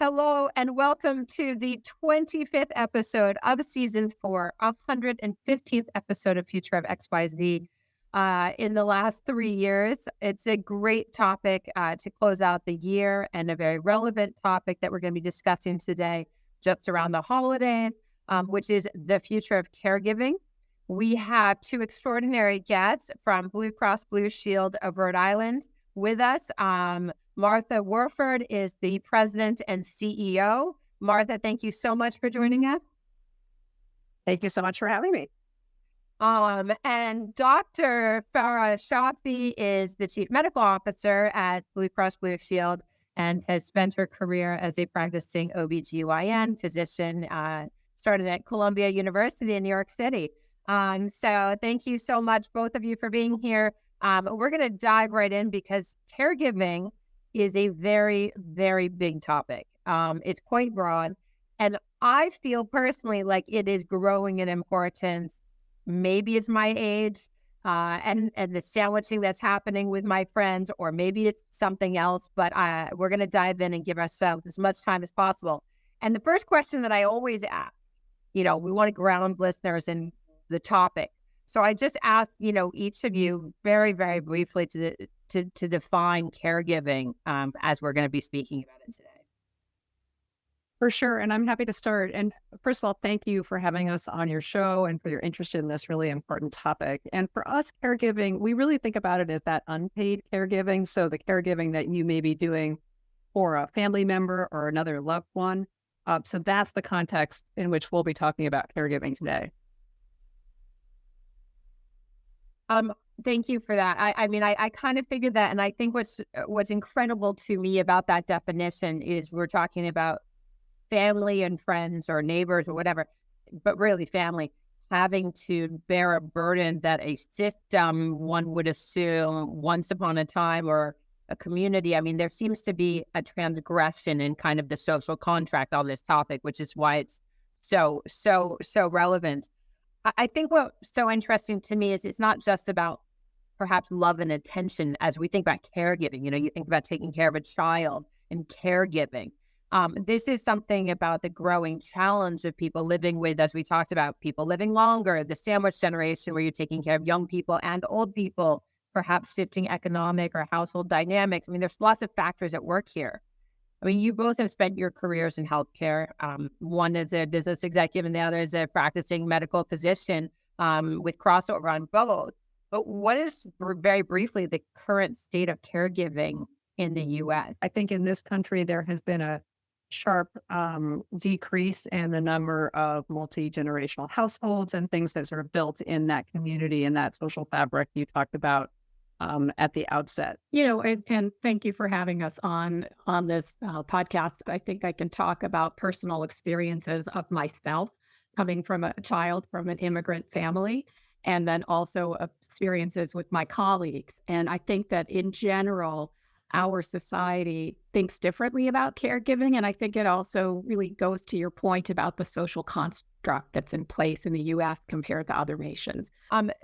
Hello and welcome to the 25th episode of season 4, 115th episode of Future of XYZ. In the last 3 years, it's a great topic to close out the year and a very relevant topic that we're going to be discussing today just around the holidays, which is the future of caregiving. We have two extraordinary guests from Blue Cross Blue Shield of Rhode Island with us. Martha Wofford is the president and CEO. Martha, thank you so much for joining us. Thank you so much for having me. And Dr. Farah Shafi is the chief medical officer at Blue Cross Blue Shield and has spent her career as a practicing OBGYN physician, started at Columbia University in New York City. So thank you so much, both of you, for being here. We're going to dive right in because caregiving is a very, very big topic. It's quite broad. And I feel personally like it is growing in importance. Maybe it's my age and the sandwiching that's happening with my friends, or maybe it's something else. But we're going to dive in and give ourselves as much time as possible. And the first question that I always ask, we want to ground listeners in the topic. So I just ask, each of you very, very briefly to define caregiving as we're going to be speaking about it today. For sure. And I'm happy to start. And first of all, thank you for having us on your show and for your interest in this really important topic. And for us, caregiving, we really think about it as that unpaid caregiving. So the caregiving that you may be doing for a family member or another loved one. So that's the context in which we'll be talking about caregiving today. Thank you for that. I kind of figured that. And I think what's incredible to me about that definition is we're talking about family and friends or neighbors or whatever, but really family having to bear a burden that a system, one would assume once upon a time, or a community. There seems to be a transgression in kind of the social contract on this topic, which is why it's so relevant. I think what's so interesting to me is it's not just about perhaps love and attention as we think about caregiving. You think about taking care of a child and caregiving. This is something about the growing challenge of people living with, as we talked about, people living longer, the sandwich generation where you're taking care of young people and old people, perhaps shifting economic or household dynamics. There's lots of factors at work here. You both have spent your careers in healthcare. One as a business executive and the other as a practicing medical physician with crossover on both. But what is, very briefly, the current state of caregiving in the U.S.? I think in this country, there has been a sharp decrease in the number of multi-generational households and things that sort of built in that community and that social fabric you talked about at the outset. And thank you for having us on this podcast. I think I can talk about personal experiences of myself coming from a child from an immigrant family, and then also experiences with my colleagues. And I think that in general, our society thinks differently about caregiving. And I think it also really goes to your point about the social construct that's in place in the U.S. compared to other nations.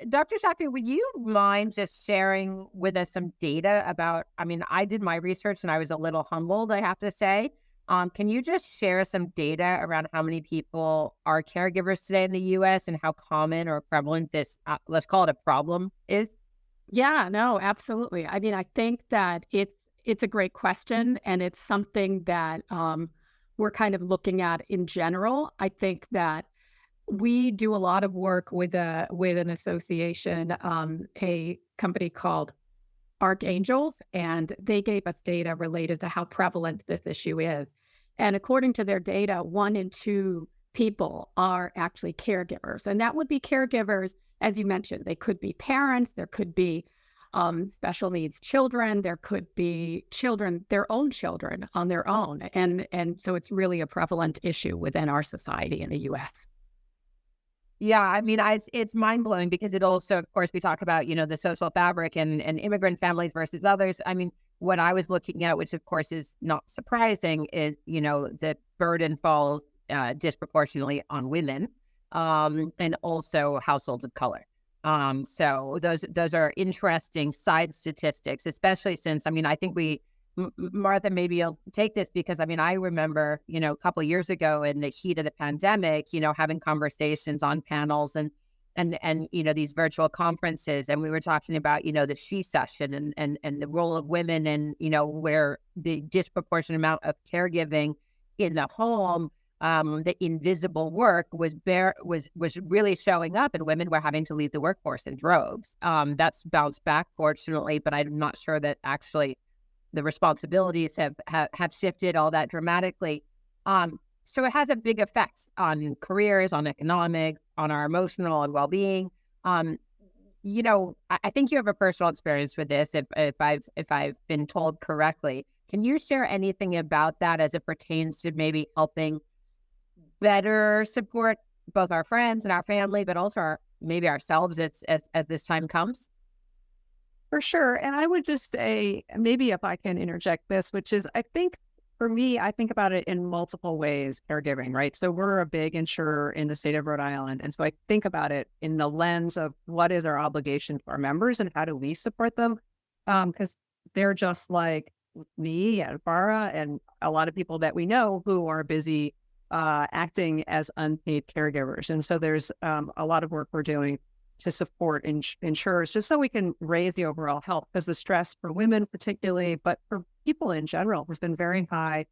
Dr. Shafi, would you mind just sharing with us some data about, I did my research and I was a little humbled, I have to say. Can you just share some data around how many people are caregivers today in the U.S. and how common or prevalent this, let's call it a problem, is? Yeah, no, absolutely. I think that it's a great question, and it's something that we're kind of looking at in general. I think that we do a lot of work with an association, a company called Archangels, and they gave us data related to how prevalent this issue is. And according to their data, 1 in 2 people are actually caregivers, and that would be caregivers. As you mentioned, they could be parents, there could be special needs children, there could be children, their own children on their own. And so it's really a prevalent issue within our society in the U.S. Yeah, it's mind-blowing because it also, of course, we talk about, the social fabric and immigrant families versus others. What I was looking at, which of course is not surprising, is, the burden falls disproportionately on women. And also households of color. So those are interesting side statistics, especially since, I think we Martha, maybe you'll take this because I mean, I remember, a couple of years ago in the heat of the pandemic, having conversations on panels and these virtual conferences, and we were talking about the she session and the role of women, and where the disproportionate amount of caregiving in the home, the invisible work was really showing up, and women were having to leave the workforce in droves. That's bounced back, fortunately, but I'm not sure that actually the responsibilities have shifted all that dramatically. So it has a big effect on careers, on economics, on our emotional and well-being. I think you have a personal experience with this, if I've been told correctly. Can you share anything about that as it pertains to maybe helping better support both our friends and our family, but also maybe ourselves as this time comes? For sure. And I would just say, maybe if I can interject this, which is, I think for me, I think about it in multiple ways, caregiving, right? So we're a big insurer in the state of Rhode Island. And so I think about it in the lens of what is our obligation to our members and how do we support them? Because they're just like me and Farah and a lot of people that we know who are busy acting as unpaid caregivers. And so there's a lot of work we're doing to support insurers, just so we can raise the overall health, because the stress for women particularly, but for people in general, has been very high.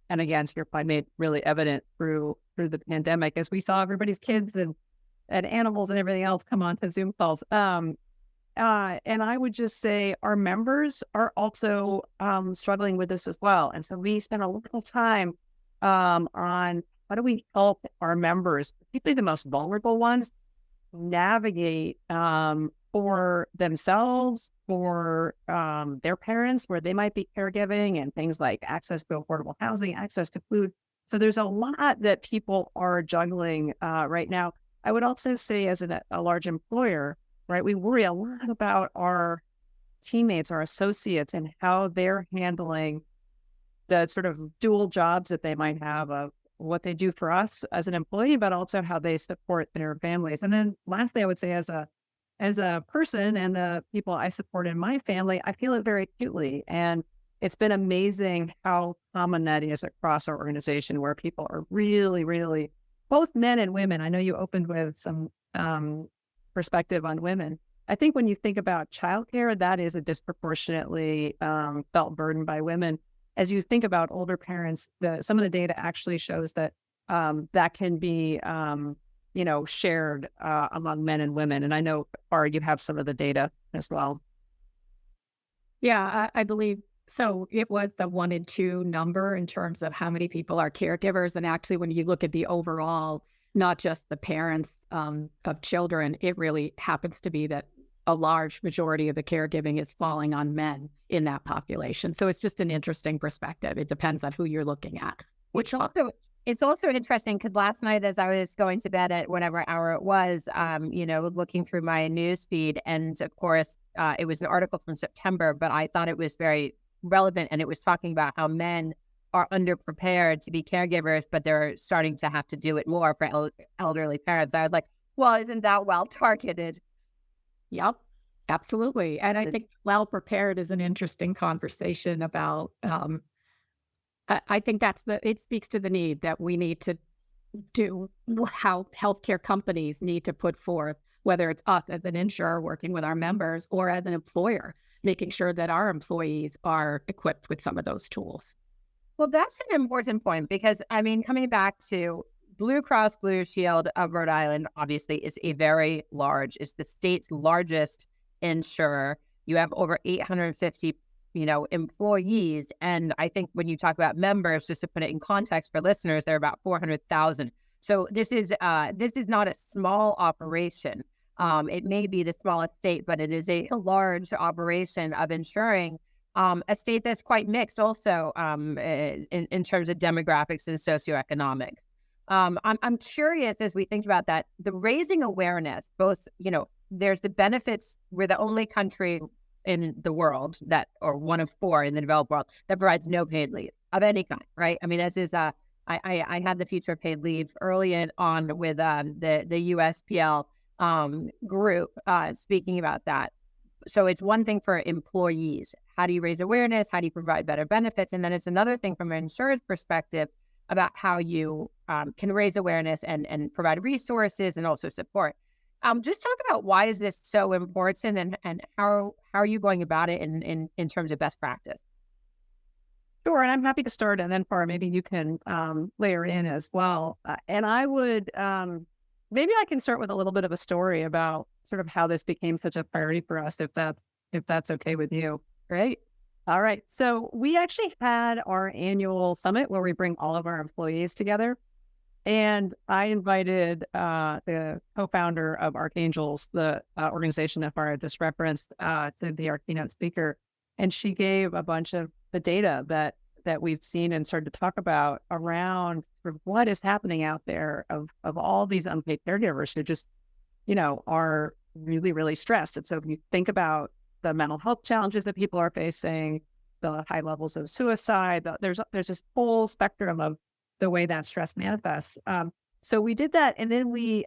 And again, to your point, made really evident through the pandemic, as we saw everybody's kids and animals and everything else come on to Zoom calls. And I would just say our members are also struggling with this as well. And so we spend a little time on how do we help our members, particularly the most vulnerable ones, navigate for themselves, for their parents, where they might be caregiving, and things like access to affordable housing, access to food. So there's a lot that people are juggling right now. I would also say, as a large employer, right, we worry a lot about our teammates, our associates, and how they're handling the sort of dual jobs that they might have of what they do for us as an employee, but also how they support their families. And then lastly, I would say as a person and the people I support in my family, I feel it very acutely. And it's been amazing how common that is across our organization, where people are really, really, both men and women. I know you opened with some perspective on women. I think when you think about childcare, that is a disproportionately felt burden by women. As you think about older parents, some of the data actually shows that that can be, shared among men and women. And I know, Farah, you have some of the data as well. Yeah, I believe so. It was the 1 in 2 number in terms of how many people are caregivers. And actually, when you look at the overall, not just the parents of children, it really happens to be that a large majority of the caregiving is falling on men in that population. So it's just an interesting perspective. It depends on who you're looking at. It's also interesting because last night, as I was going to bed at whatever hour it was, looking through my news feed, and of course, it was an article from September, but I thought it was very relevant, and it was talking about how men are underprepared to be caregivers, but they're starting to have to do it more for elderly parents. I was like, well, isn't that well targeted? Yep, absolutely. And I think well prepared is an interesting conversation about, I think it speaks to the need that we need to do, how healthcare companies need to put forth, whether it's us as an insurer working with our members or as an employer, making sure that our employees are equipped with some of those tools. Well, that's an important point because, I mean, coming back to Blue Cross Blue Shield of Rhode Island, obviously, is it's the state's largest insurer. You have over 850, employees. And I think when you talk about members, just to put it in context for listeners, there are about 400,000. So this is not a small operation. It may be the smallest state, but it is a large operation of insuring a state that's quite mixed also in terms of demographics and socioeconomics. I'm curious, as we think about that, the raising awareness, both, there's the benefits. We're the only country in the world or one of 4 in the developed world that provides no paid leave of any kind, right? I mean, I had the future paid leave early on with the USPL group speaking about that. So it's one thing for employees. how do you raise awareness? How do you provide better benefits? And then it's another thing from an insurance perspective about how you can raise awareness and provide resources and also support. Just talk about why is this so important and how are you going about it in terms of best practice? Sure, and I'm happy to start, and then Farah, maybe you can layer in as well. And I would maybe I can start with a little bit of a story about sort of how this became such a priority for us, if that's okay with you. Great. All right. So we actually had our annual summit where we bring all of our employees together. And I invited the co-founder of Archangels, the organization that Farah just referenced, to be our keynote speaker. And she gave a bunch of the data that we've seen and started to talk about around sort of what is happening out there of all these unpaid caregivers who just, are really, really stressed. And so if you think about the mental health challenges that people are facing, the high levels of suicide, there's this whole spectrum of the way that stress manifests. So we did that, and then we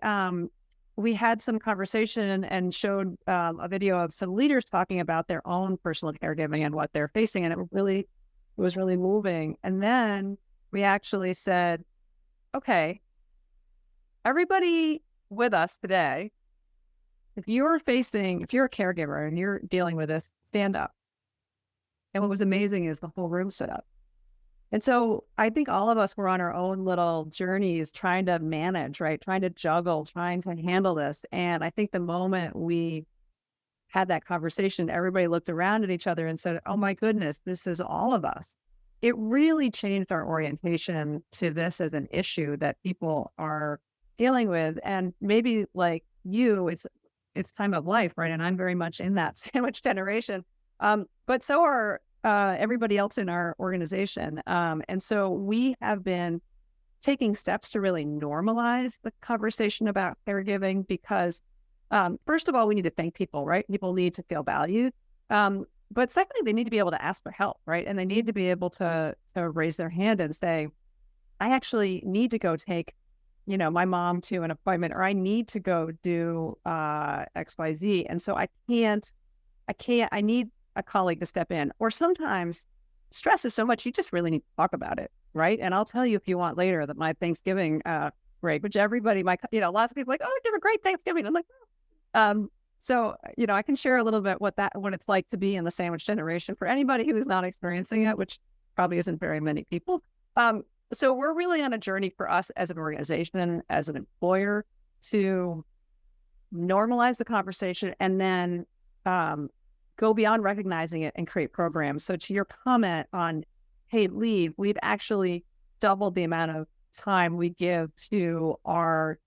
had some conversation and showed a video of some leaders talking about their own personal caregiving and what they're facing, and it was really moving. And then we actually said, okay, everybody with us today, if you're a caregiver and you're dealing with this, stand up. And what was amazing is the whole room stood up. And so I think all of us were on our own little journeys trying to manage, right? Trying to juggle, trying to handle this. And I think the moment we had that conversation, everybody looked around at each other and said, oh my goodness, this is all of us. It really changed our orientation to this as an issue that people are dealing with. And maybe like you, it's time of life, right? And I'm very much in that sandwich generation. But so are everybody else in our organization. And so we have been taking steps to really normalize the conversation about caregiving because, first of all, we need to thank people, right? People need to feel valued. But secondly, they need to be able to ask for help, right? And they need to be able to raise their hand and say, I actually need to go take my mom to an appointment, or I need to go do XYZ. And so I need a colleague to step in. Or sometimes stress is so much, you just really need to talk about it, right? And I'll tell you if you want later that my Thanksgiving break, which everybody, lots of people are like, oh, you have a great Thanksgiving. I'm like, so, I can share a little bit what it's like to be in the sandwich generation for anybody who is not experiencing it, which probably isn't very many people. So we're really on a journey for us as an organization, as an employer, to normalize the conversation and then go beyond recognizing it and create programs. So to your comment on paid leave, we've actually doubled the amount of time we give to our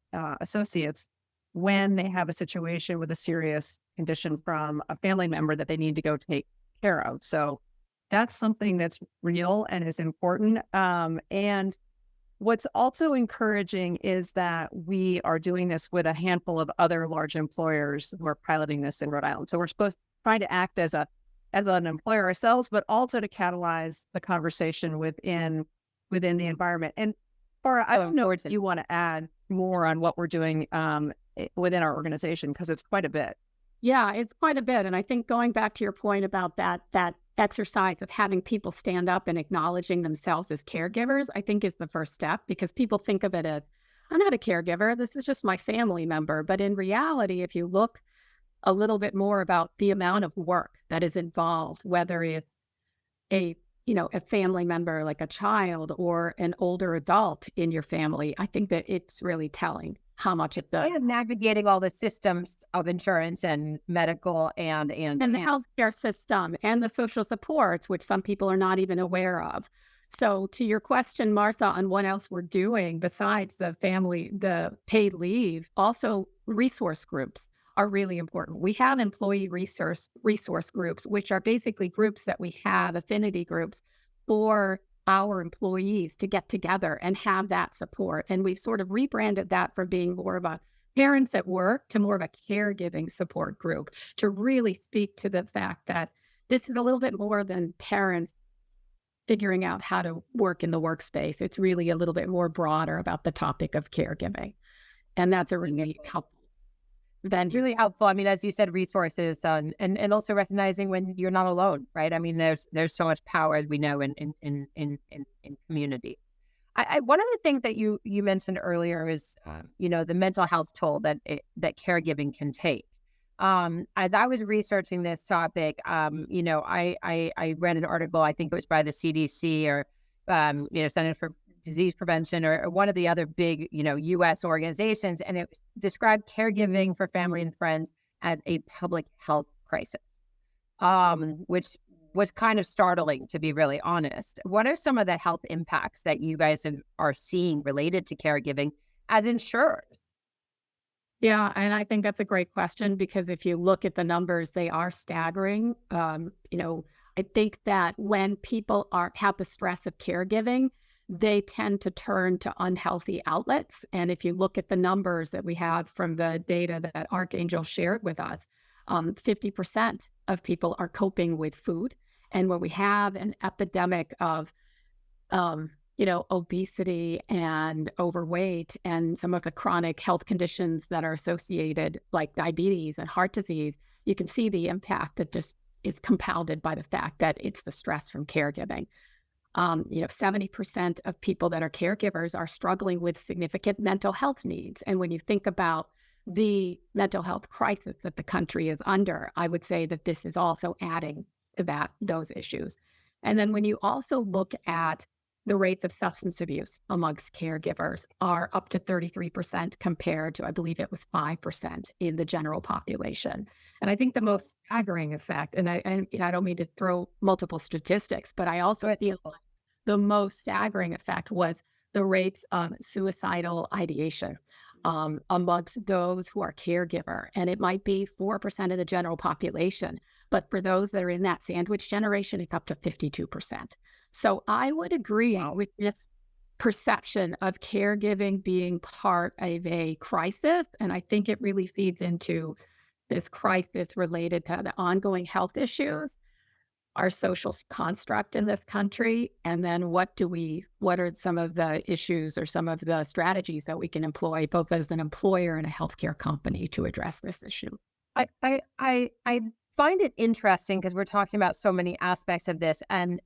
associates when they have a situation with a serious condition from a family member that they need to go take care of. So that's something that's real and is important. And what's also encouraging is that we are doing this with a handful of other large employers who are piloting this in Rhode Island. So we're trying to act as an employer ourselves, but also to catalyze the conversation within the environment. And Farah, I don't know if you want to add more on what we're doing within our organization, because it's quite a bit. Yeah, it's quite a bit. And I think going back to your point about that exercise of having people stand up and acknowledging themselves as caregivers, I think is the first step, because people think of it as, I'm not a caregiver, this is just my family member. But in reality, if you look a little bit more about the amount of work that is involved, whether it's a family member like a child or an older adult in your family, I think that it's really telling how much it's and navigating all the systems of insurance and medical and the healthcare system and the social supports, which some people are not even aware of. So to your question, Martha, on what else we're doing besides the paid leave, also resource groups are really important. We have employee resource groups, which are basically groups that we have, affinity groups for our employees to get together and have that support. And we've sort of rebranded that from being more of a parents at work to more of a caregiving support group, to really speak to the fact that this is a little bit more than parents figuring out how to work in the workspace. It's really a little bit more broader about the topic of caregiving. And that's a really helpful. venue. Really helpful. I mean, as you said, resources, and also recognizing when you're not alone, right? I mean, there's so much power, as we know, in community. One of the things that you mentioned earlier is, the mental health toll that caregiving can take. As I was researching this topic, I read an article, I think it was by the CDC or, Centers for Disease Prevention or one of the other big, U.S. organizations, and it described caregiving for family and friends as a public health crisis, which was kind of startling, to be really honest. What are some of the health impacts that you guys are seeing related to caregiving as insurers? Yeah, and I think that's a great question because if you look at the numbers, they are staggering. I think that when people have the stress of caregiving, they tend to turn to unhealthy outlets. And if you look at the numbers that we have from the data that Archangel shared with us, 50% of people are coping with food. And when we have an epidemic of obesity and overweight and some of the chronic health conditions that are associated, like diabetes and heart disease, you can see the impact that just is compounded by the fact that it's the stress from caregiving. 70% of people that are caregivers are struggling with significant mental health needs. And when you think about the mental health crisis that the country is under, I would say that this is also adding to those issues. And then when you also look at the rates of substance abuse amongst caregivers are up to 33% compared to, I believe it was 5% in the general population. And I think the most staggering effect, and I don't mean to throw multiple statistics, but I also feel like the most staggering effect was the rates of suicidal ideation amongst those who are caregiver. And it might be 4% of the general population, but for those that are in that sandwich generation, it's up to 52%. So I would agree with this perception of caregiving being part of a crisis. And I think it really feeds into this crisis related to the ongoing health issues, our social construct in this country, and then what are some of the issues or some of the strategies that we can employ both as an employer and a healthcare company to address this issue. I find it interesting because we're talking about so many aspects of this and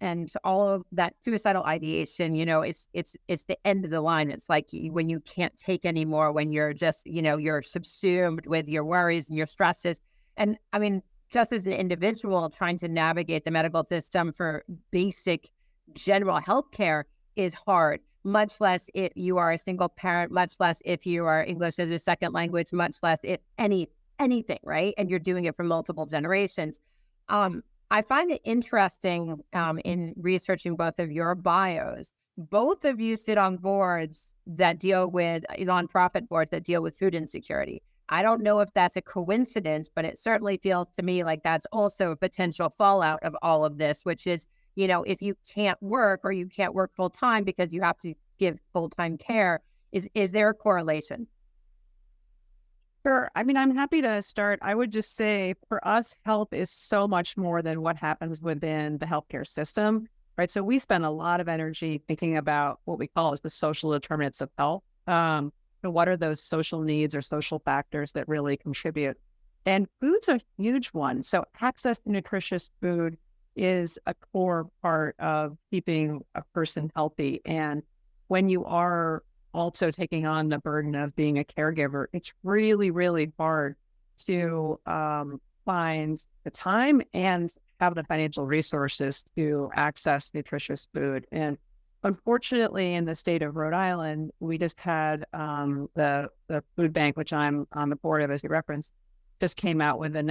all of that suicidal ideation, it's the end of the line. It's like when you can't take anymore, when you're just, you're subsumed with your worries and your stresses. And I mean, just as an individual trying to navigate the medical system for basic general health care is hard, much less if you are a single parent, much less if you are English as a second language, much less if anything, right? And you're doing it for multiple generations. I find it interesting in researching both of your bios. Both of you sit on boards that deal with nonprofit boards that deal with food insecurity. I don't know if that's a coincidence, but it certainly feels to me like that's also a potential fallout of all of this, which is, if you can't work or you can't work full time because you have to give full time care, is there a correlation? Sure. I mean, I'm happy to start. I would just say for us, health is so much more than what happens within the healthcare system, right? So we spend a lot of energy thinking about what we call as the social determinants of health. So what are those social needs or social factors that really contribute? And food's a huge one. So access to nutritious food is a core part of keeping a person healthy. And when you are also taking on the burden of being a caregiver, it's really, really hard to find the time and have the financial resources to access nutritious food. And unfortunately, in the state of Rhode Island, we just had the food bank, which I'm on the board of, as you referenced, just came out with the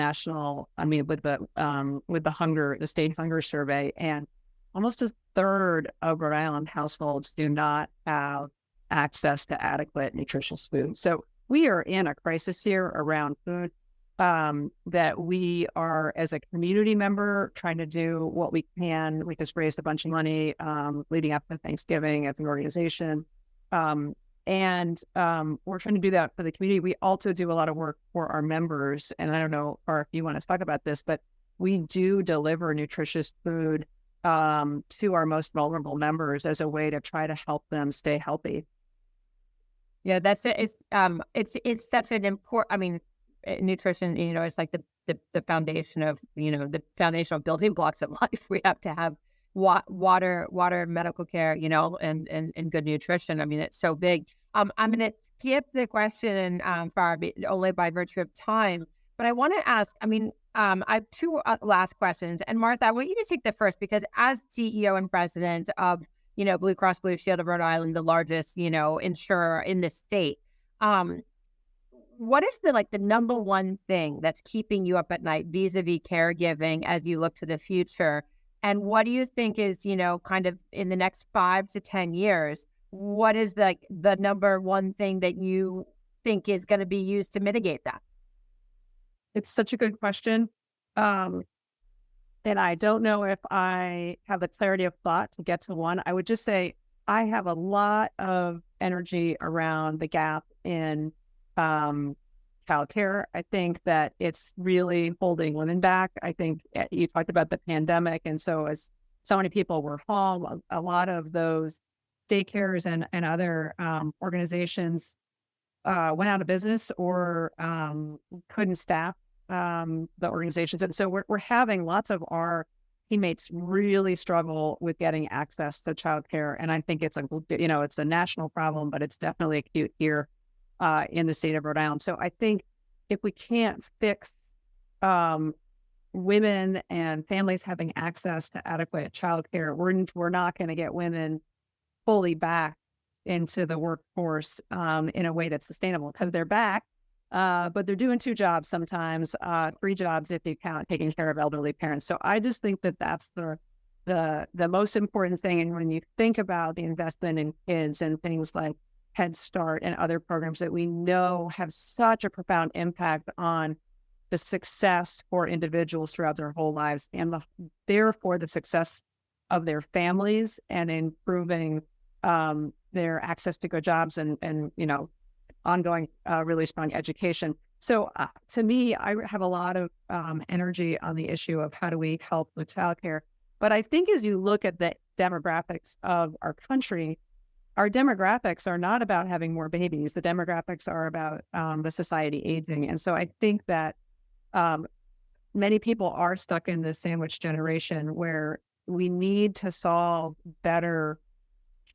the state hunger survey, and almost a third of Rhode Island households do not have access to adequate nutritious food. So we are in a crisis here around food that we are, as a community member, trying to do what we can. We just raised a bunch of money leading up to Thanksgiving at the organization. And we're trying to do that for the community. We also do a lot of work for our members. And I don't know, or if you want to talk about this, but we do deliver nutritious food to our most vulnerable members as a way to try to help them stay healthy. Yeah, that's it. It's such an important, nutrition, it's like the foundation of, the foundational building blocks of life. We have to have water, medical care, and good nutrition. I mean, it's so big. I'm going to skip the question, Farah, only by virtue of time. But I want to ask, I have two last questions. And Martha, I want you to take the first, because as CEO and president of, Blue Cross Blue Shield of Rhode Island, the largest, insurer in the state, what is the number one thing that's keeping you up at night vis-a-vis caregiving as you look to the future? And what do you think is, kind of in the next 5 to 10 years, what is the number one thing that you think is going to be used to mitigate that? It's such a good question. And I don't know if I have the clarity of thought to get to one. I would just say I have a lot of energy around the gap in childcare. I think that it's really holding women back. I think you talked about the pandemic. And so as so many people were home, a lot of those daycares and other organizations went out of business or couldn't staff the organizations. And so we're having lots of our teammates really struggle with getting access to childcare. And I think it's a national problem, but it's definitely acute here in the state of Rhode Island. So I think if we can't fix women and families having access to adequate childcare, we're not going to get women fully back into the workforce in a way that's sustainable, because they're back, but they're doing 2 jobs sometimes, 3 jobs if you count taking care of elderly parents. So I just think that that's the most important thing. And when you think about the investment in kids and things like Head Start and other programs that we know have such a profound impact on the success for individuals throughout their whole lives, and therefore the success of their families, and improving their access to good jobs and ongoing really strong education. So to me, I have a lot of energy on the issue of how do we help with childcare. But I think as you look at the demographics of our country, our demographics are not about having more babies. The demographics are about the society aging. And so I think that many people are stuck in this sandwich generation where we need to solve better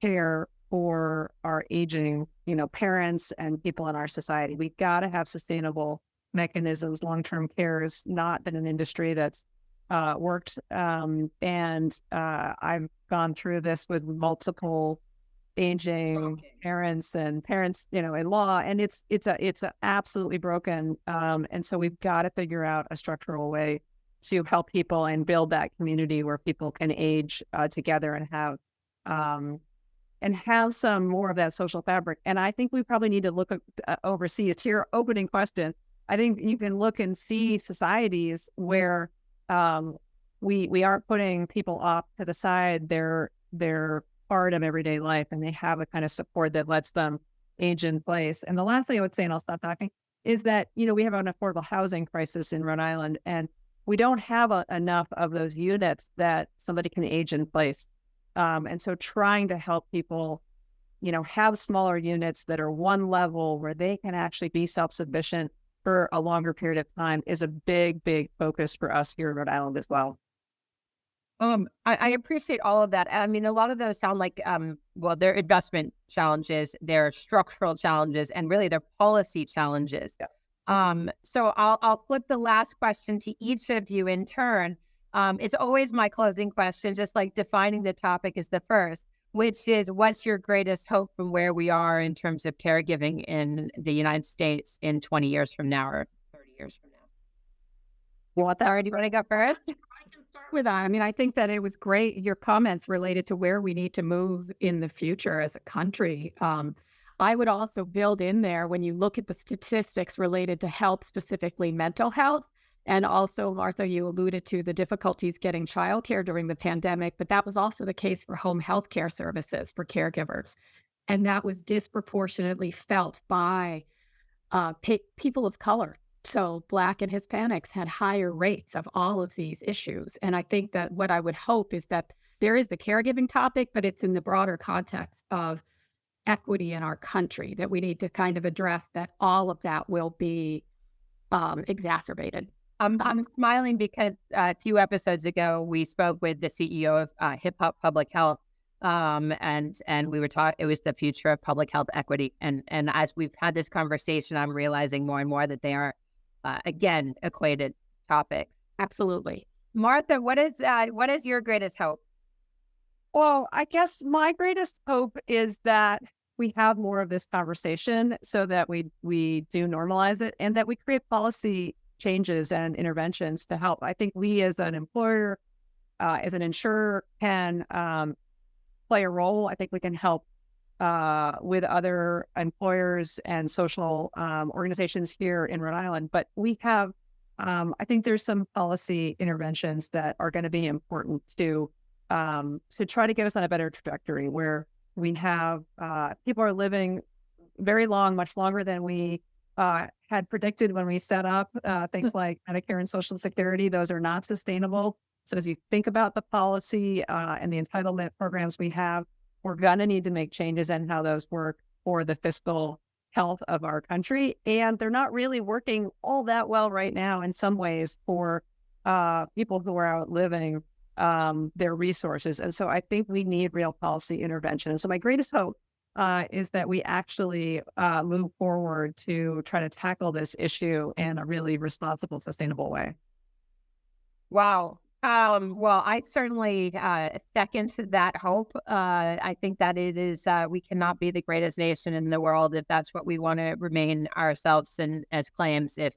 care for our aging, parents and people in our society. We've got to have sustainable mechanisms. Long-term care has not been an industry that's worked. And I've gone through this with multiple aging parents and parents, in law, and it's absolutely broken. And so we've got to figure out a structural way to help people and build that community where people can age together and have some more of that social fabric. And I think we probably need to look overseas. To your opening question, I think you can look and see societies where we aren't putting people off to the side. They're part of everyday life, and they have a kind of support that lets them age in place. And the last thing I would say, and I'll stop talking, is that, we have an affordable housing crisis in Rhode Island, and we don't have enough of those units that somebody can age in place. And so trying to help people, have smaller units that are one level where they can actually be self-sufficient for a longer period of time is a big, big focus for us here in Rhode Island as well. I appreciate all of that. I mean, a lot of those sound like, they're investment challenges, they're structural challenges, and really they're policy challenges. Yeah. So I'll flip the last question to each of you in turn. It's always my closing question, just like defining the topic is the first, which is, what's your greatest hope from where we are in terms of caregiving in the United States in 20 years from now or 30 years from now? Farah, do you want to go first? With that, I think that it was great, your comments related to where we need to move in the future as a country. I would also build in there, when you look at the statistics related to health, specifically mental health, and also, Martha, you alluded to the difficulties getting childcare during the pandemic, but that was also the case for home health care services for caregivers. And that was disproportionately felt by people of color. So Black and Hispanics had higher rates of all of these issues. And I think that what I would hope is that there is the caregiving topic, but it's in the broader context of equity in our country that we need to kind of address, that all of that will be exacerbated. I'm smiling because a few episodes ago we spoke with the CEO of Hip Hop Public Health, and we were talking. It was the future of public health equity, and as we've had this conversation, I'm realizing more and more that they are again equated topics. Absolutely. Martha, what is your greatest hope? Well, I guess my greatest hope is that we have more of this conversation so that we do normalize it and that we create policy changes and interventions to help. I think we as an employer, as an insurer can play a role. I think we can help with other employers and social organizations here in Rhode Island. But we have, I think there's some policy interventions that are going to be important to try to get us on a better trajectory where we have people are living very long, much longer than we had predicted when we set up things like Medicare and Social Security. Those are not sustainable. So as you think about the policy and the entitlement programs we have, we're going to need to make changes in how those work for the fiscal health of our country. And they're not really working all that well right now in some ways for people who are outliving their resources. And so I think we need real policy intervention. And so my greatest hope is that we actually move forward to try to tackle this issue in a really responsible, sustainable way. Wow. Well, I certainly second to that hope. I think that it is, we cannot be the greatest nation in the world if that's what we want to remain ourselves and as claims if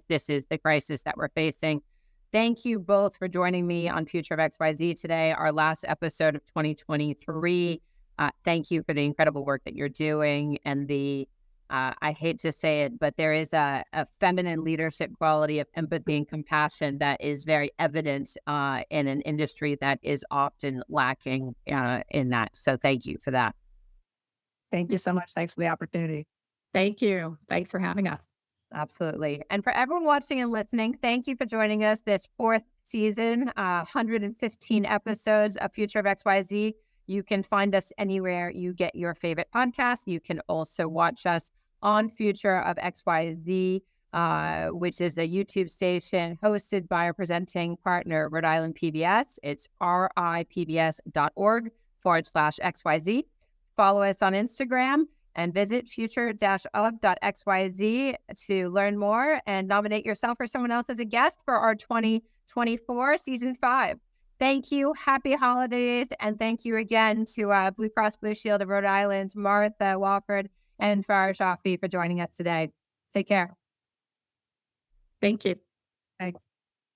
this is the crisis that we're facing. Thank you both for joining me on Future of XYZ today, our last episode of 2023. Thank you for the incredible work that you're doing and I hate to say it, but there is a feminine leadership quality of empathy and compassion that is very evident in an industry that is often lacking in that. So thank you for that. Thank you so much. Thanks for the opportunity. Thank you. Thanks for having us. Absolutely. And for everyone watching and listening, thank you for joining us this 4th season, 115 episodes of Future of XYZ. You can find us anywhere you get your favorite podcast. You can also watch us on Future of XYZ, which is a YouTube station hosted by our presenting partner, Rhode Island PBS. It's ripbs.org/XYZ. Follow us on Instagram and visit future-of.xyz to learn more and nominate yourself or someone else as a guest for our 2024 season 5. Thank you. Happy holidays. And thank you again to Blue Cross Blue Shield of Rhode Island, Martha, Wofford, and Farah Shafi for joining us today. Take care. Thank you.